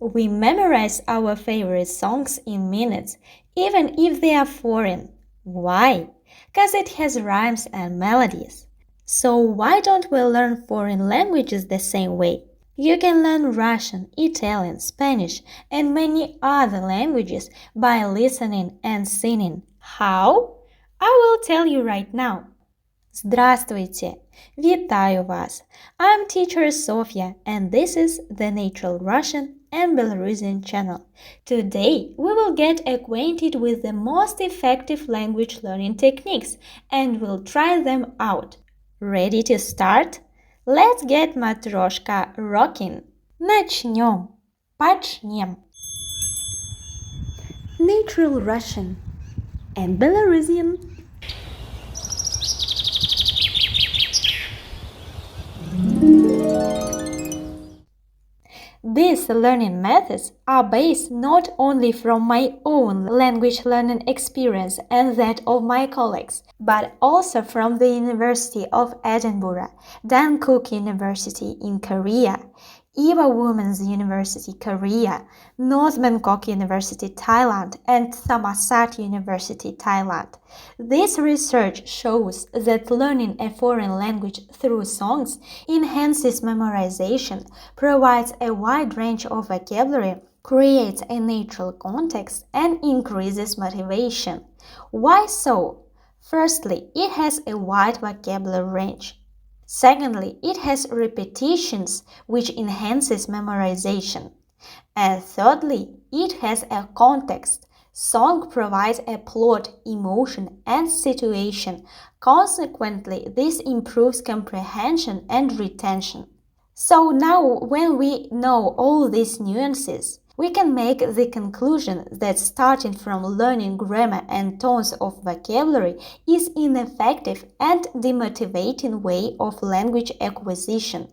We memorize our favorite songs in minutes, even if they are foreign. Why? Because it has rhymes and melodies. So why don't we learn foreign languages the same way? You can learn Russian, Italian, Spanish, and many other languages by listening and singing. How? I will tell you right now. Здравствуйте! Вітаю вас! I'm teacher Sofia and this is the Natural Russian and Belarusian channel. Today we will get acquainted with the most effective language learning techniques and we'll try them out. Ready to start? Let's get Matroshka rocking! Начнем! Почнем! Natural Russian and Belarusian. These learning methods are based not only from my own language learning experience and that of my colleagues, but also from the University of Edinburgh, Dankook University in Korea, Eva Women's University Korea, North Bangkok University Thailand, and Thammasat University Thailand. This research shows that learning a foreign language through songs enhances memorization, provides a wide range of vocabulary, creates a natural context, and increases motivation. Why so? Firstly, it has a wide vocabulary range. Secondly, it has repetitions, which enhances memorization. And thirdly, it has a context. Song provides a plot, emotion, and situation. Consequently, this improves comprehension and retention. So now, when we know all these nuances, we can make the conclusion that starting from learning grammar and tones of vocabulary is ineffective and demotivating way of language acquisition.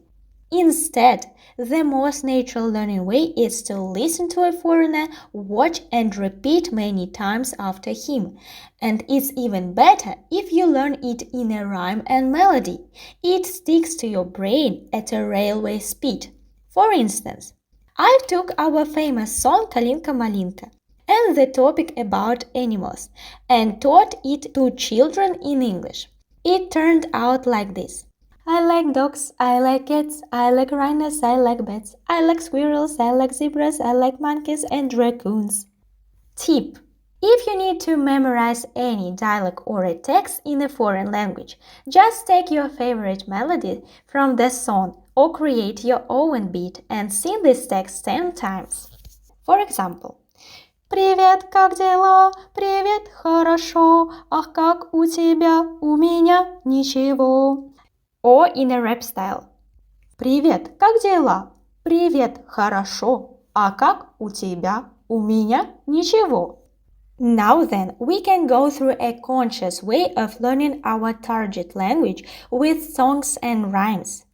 Instead, the most natural learning way is to listen to a foreigner, watch and repeat many times after him. And it's even better if you learn it in a rhyme and melody. It sticks to your brain at a railway speed. For instance, I took our famous song Kalinka Malinka and the topic about animals and taught it to children in English. It turned out like this. I like dogs, I like cats, I like rhinos, I like bats, I like squirrels, I like zebras, I like monkeys and raccoons. Tip: if you need to memorize any dialogue or a text in a foreign language, just take your favorite melody from the song or create your own beat and sing this text 10 times. For example, «Привет, как дела? Привет, хорошо. Ах, как у тебя? У меня ничего». Or in a rap style. «Привет, как дела? Привет, хорошо. А как у тебя? У меня ничего». Now then, we can go through a conscious way of learning our target language with songs and rhymes.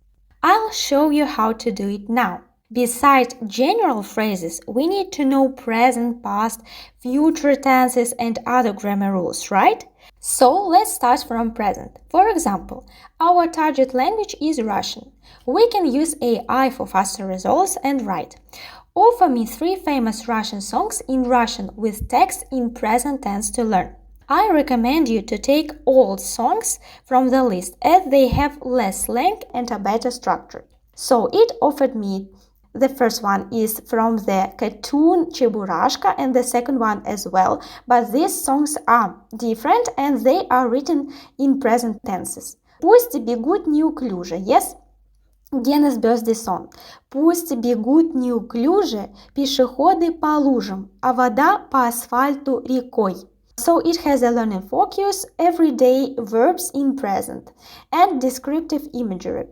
I'll show you how to do it now. Besides general phrases, we need to know present, past, future tenses and other grammar rules, right? So let's start from present. For example, our target language is Russian. We can use AI for faster results and write. Offer me 3 famous Russian songs in Russian with text in present tense to learn. I recommend you to take old songs from the list as they have less length and are better structured. So it offered me the first one is from the cartoon Cheburashka and the second one as well, but these songs are different and they are written in present tenses. Пусть бегут неуклюже, yes? Gene's birthday song. Пусть бегут неуклюже пешеходы по лужам, а вода по асфальту рекой. So it has a learning focus, everyday verbs in present, and descriptive imagery.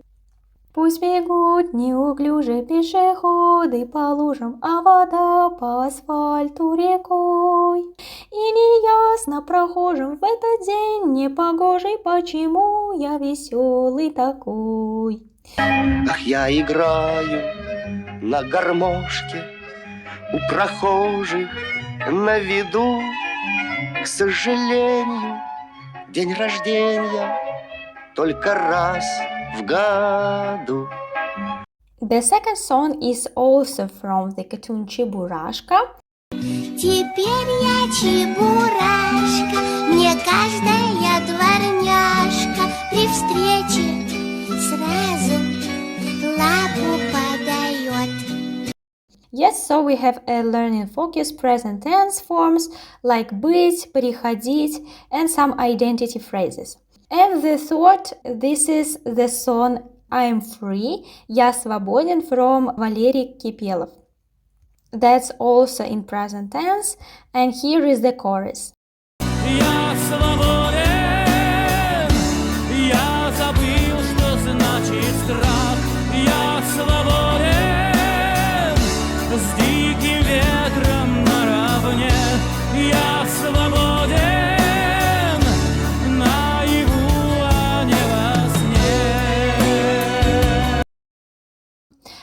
Пусть бегут неуклюже пешеходы по лужам, а вода по асфальту рекой. И неясно прохожим в этот день непогожий, почему я веселый такой. Ах, я играю на гармошке у прохожих на виду. К сожалению, день рождения только раз в году. The second song is also from the cartoon Чебурашка. Теперь я чебурашка, мне каждая дворняжка при встрече сразу лапу подает. Yes, so we have a learning focus present tense forms like быть, приходить, and some identity phrases. And the third, this is the song I'm Free, Я свободен from Валерий Кипелов. That's also in present tense, and here is the chorus. Я свободен, я забыл, что значит страх. Я свободен, с диким ветром наравне. Я свободен, наяву, а не во сне.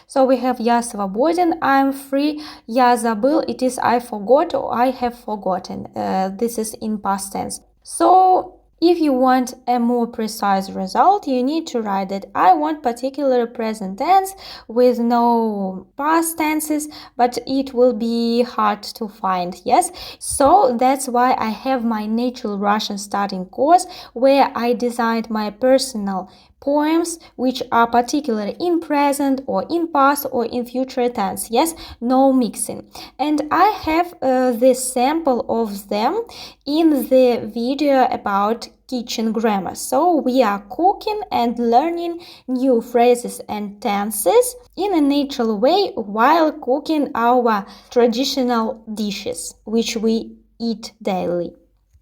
So we have Я свободен, I'm free, Я забыл, it is I forgot or I have forgotten. This is in past tense. So if you want a more precise result, you need to write that I want particular present tense with no past tenses, but it will be hard to find, yes? So that's why I have my Natural Russian starting course, where I designed my personal poems which are particular in present or in past or in future tense, yes, no mixing. And I have this sample of them in the video about kitchen grammar. So we are cooking and learning new phrases and tenses in a natural way while cooking our traditional dishes which we eat daily.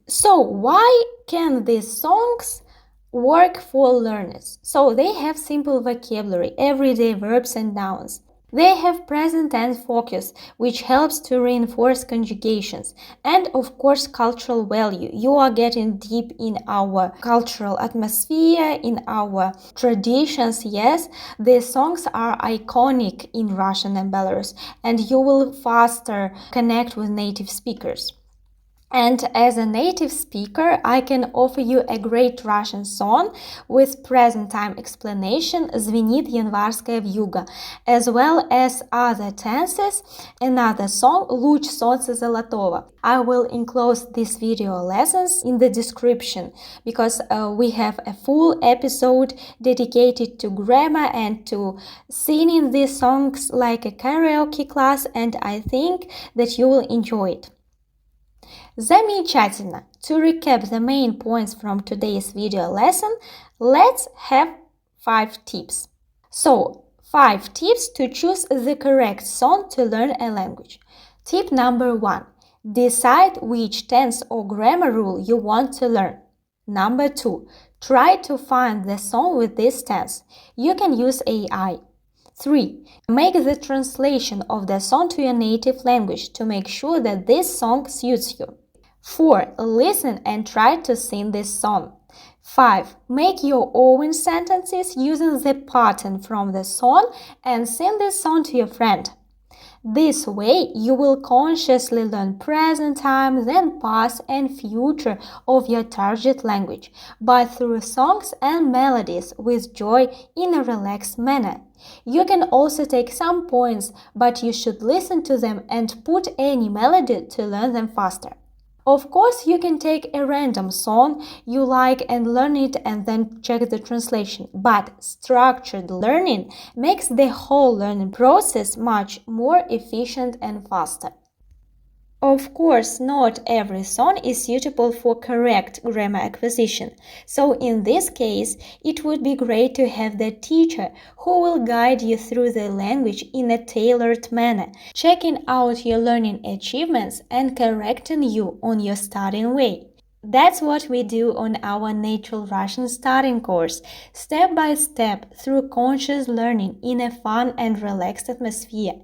So why can these songs work for learners? So they have simple vocabulary, everyday verbs and nouns. They have present tense focus, which helps to reinforce conjugations, and of course cultural value. You are getting deep in our cultural atmosphere, in our traditions, yes. The songs are iconic in Russian and Belarus, and you will faster connect with native speakers. And as a native speaker, I can offer you a great Russian song with present time explanation «Звенит январская вьюга», as well as other tenses. Another song «Луч солнца золотого». I will enclose these video lessons in the description because we have a full episode dedicated to grammar and to singing these songs like a karaoke class, and I think that you will enjoy it. Замечательно! To recap the main points from today's video lesson, let's have 5 tips. So, 5 tips to choose the correct song to learn a language. Tip number 1. Decide which tense or grammar rule you want to learn. Number 2. Try to find the song with this tense. You can use AI. 3. Make the translation of the song to your native language to make sure that this song suits you. 4. Listen and try to sing this song. 5. Make your own sentences using the pattern from the song and sing this song to your friend. This way, you will consciously learn present time, then past and future of your target language, but through songs and melodies with joy in a relaxed manner. You can also take some points, but you should listen to them and put any melody to learn them faster. Of course, you can take a random song you like and learn it and then check the translation, but structured learning makes the whole learning process much more efficient and faster. Of course, not every song is suitable for correct grammar acquisition, so in this case, it would be great to have the teacher who will guide you through the language in a tailored manner, checking out your learning achievements and correcting you on your studying way. That's what we do on our Natural Russian starting course, step by step through conscious learning in a fun and relaxed atmosphere.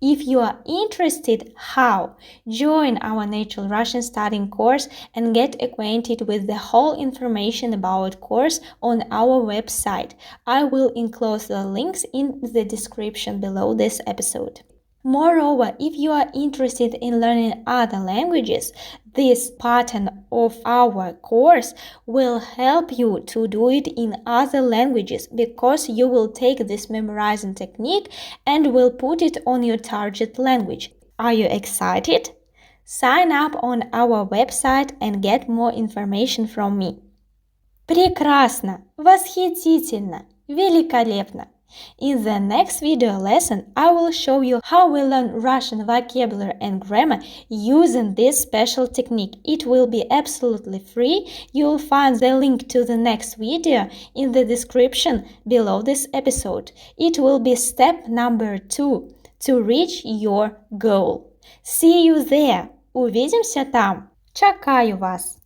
If you are interested how, join our Natural Russian starting course and get acquainted with the whole information about course on our website. I will enclose the links in the description below this episode. Moreover, if you are interested in learning other languages, this pattern of our course will help you to do it in other languages because you will take this memorizing technique and will put it on your target language. Are you excited? Sign up on our website and get more information from me. Прекрасно, восхитительно, великолепно. In the next video lesson, I will show you how we learn Russian vocabulary and grammar using this special technique. It will be absolutely free. You will find the link to the next video in the description below this episode. It will be step number 2 to reach your goal. See you there. Увидимся там. Чекаю вас.